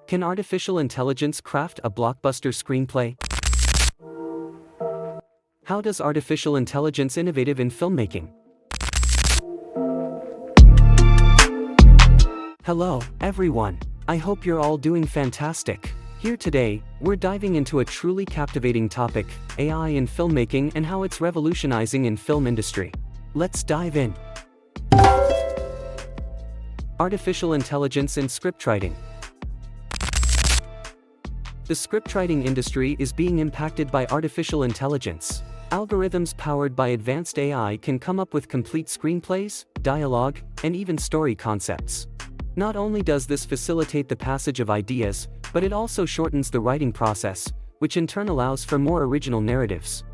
Can artificial intelligence craft a blockbuster screenplay? How does artificial intelligence innovative in filmmaking? Hello, everyone. I hope you're all doing fantastic. Here today, we're diving into a truly captivating topic, AI in filmmaking and how it's revolutionizing in film industry. Let's dive in. Artificial intelligence in scriptwriting. The scriptwriting industry is being impacted by artificial intelligence. Algorithms powered by advanced AI can come up with complete screenplays, dialogue, and even story concepts. Not only does this facilitate the passage of ideas, but it also shortens the writing process, which in turn allows for more original narratives.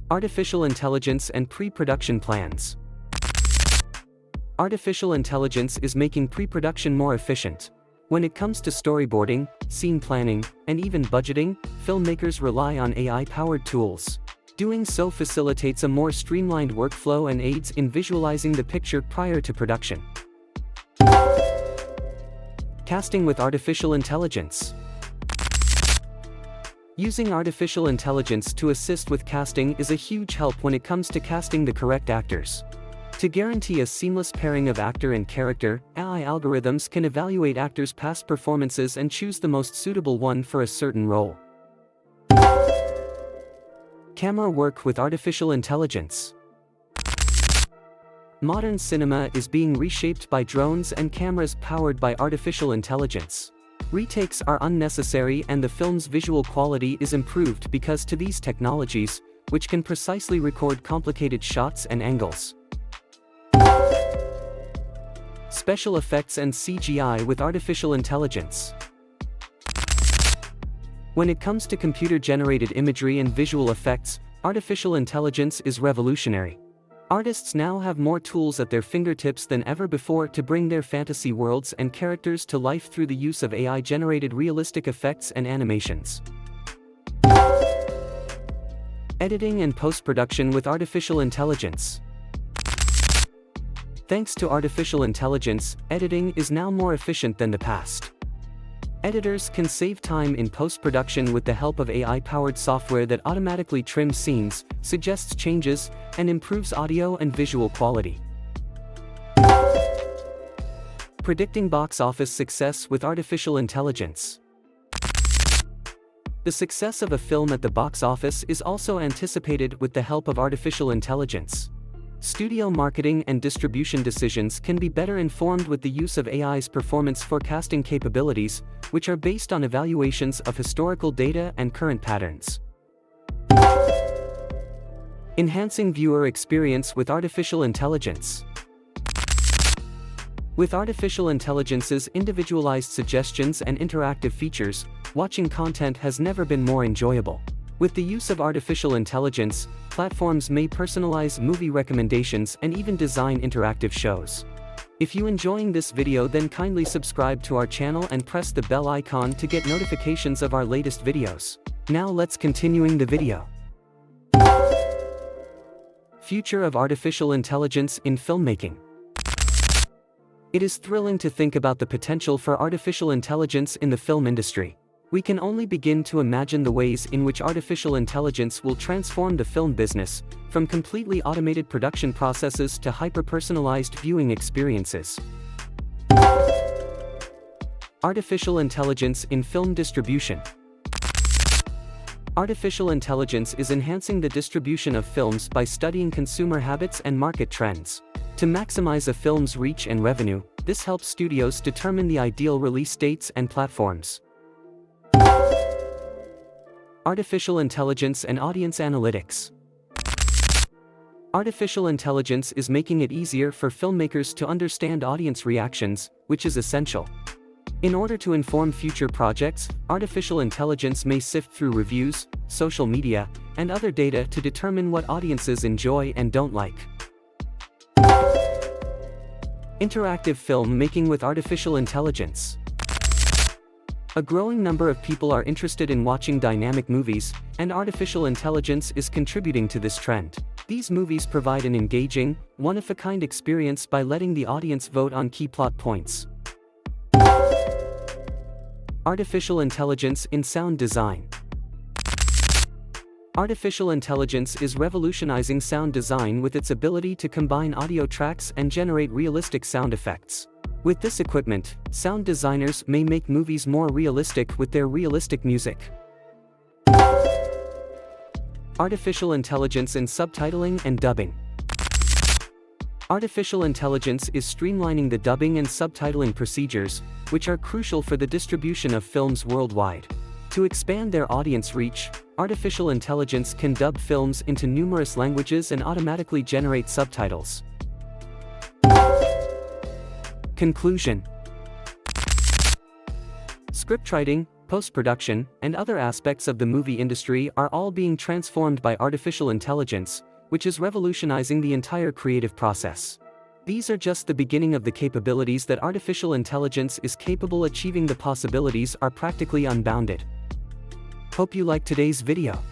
Artificial intelligence and pre-production plans. Artificial intelligence is making pre-production more efficient. When it comes to storyboarding, scene planning, and even budgeting, filmmakers rely on AI-powered tools. Doing so facilitates a more streamlined workflow and aids in visualizing the picture prior to production. Casting with artificial intelligence. Using artificial intelligence to assist with casting is a huge help when it comes to casting the correct actors. To guarantee a seamless pairing of actor and character, AI algorithms can evaluate actors' past performances and choose the most suitable one for a certain role. Camera work with artificial intelligence. Modern cinema is being reshaped by drones and cameras powered by artificial intelligence. Retakes are unnecessary and the film's visual quality is improved because of these technologies, which can precisely record complicated shots and angles. Special effects and CGI with artificial intelligence. When it comes to computer-generated imagery and visual effects, artificial intelligence is revolutionary. Artists now have more tools at their fingertips than ever before to bring their fantasy worlds and characters to life through the use of AI-generated realistic effects and animations. Editing and post-production with artificial intelligence. Thanks to artificial intelligence, editing is now more efficient than the past. Editors can save time in post-production with the help of AI-powered software that automatically trims scenes, suggests changes, and improves audio and visual quality. Predicting box office success with artificial intelligence. The success of a film at the box office is also anticipated with the help of artificial intelligence. Studio marketing and distribution decisions can be better informed with the use of AI's performance forecasting capabilities, which are based on evaluations of historical data and current patterns. Enhancing viewer experience with artificial intelligence. With artificial intelligence's individualized suggestions and interactive features, watching content has never been more enjoyable. With the use of artificial intelligence, platforms may personalize movie recommendations and even design interactive shows. If you're enjoying this video, then kindly subscribe to our channel and press the bell icon to get notifications of our latest videos. Now let's continuing the video. Future of artificial intelligence in filmmaking. It is thrilling to think about the potential for artificial intelligence in the film industry. We can only begin to imagine the ways in which artificial intelligence will transform the film business, from completely automated production processes to hyper-personalized viewing experiences. Artificial intelligence in film distribution. Artificial intelligence is enhancing the distribution of films by studying consumer habits and market trends. To maximize a film's reach and revenue, this helps studios determine the ideal release dates and platforms. Artificial intelligence and audience analytics. Artificial intelligence is making it easier for filmmakers to understand audience reactions, which is essential. In order to inform future projects, artificial intelligence may sift through reviews, social media, and other data to determine what audiences enjoy and don't like. Interactive film making with artificial intelligence. A growing number of people are interested in watching dynamic movies, and artificial intelligence is contributing to this trend. These movies provide an engaging, one-of-a-kind experience by letting the audience vote on key plot points. Artificial intelligence in sound design. Artificial intelligence is revolutionizing sound design with its ability to combine audio tracks and generate realistic sound effects. With this equipment, sound designers may make movies more realistic with their realistic music. Artificial intelligence in subtitling and dubbing. Artificial intelligence is streamlining the dubbing and subtitling procedures, which are crucial for the distribution of films worldwide. To expand their audience reach, artificial intelligence can dub films into numerous languages and automatically generate subtitles. Conclusion. Scriptwriting, post-production, and other aspects of the movie industry are all being transformed by artificial intelligence, which is revolutionizing the entire creative process. These are just the beginning of the capabilities that artificial intelligence is capable of achieving. The possibilities are practically unbounded. Hope you liked today's video.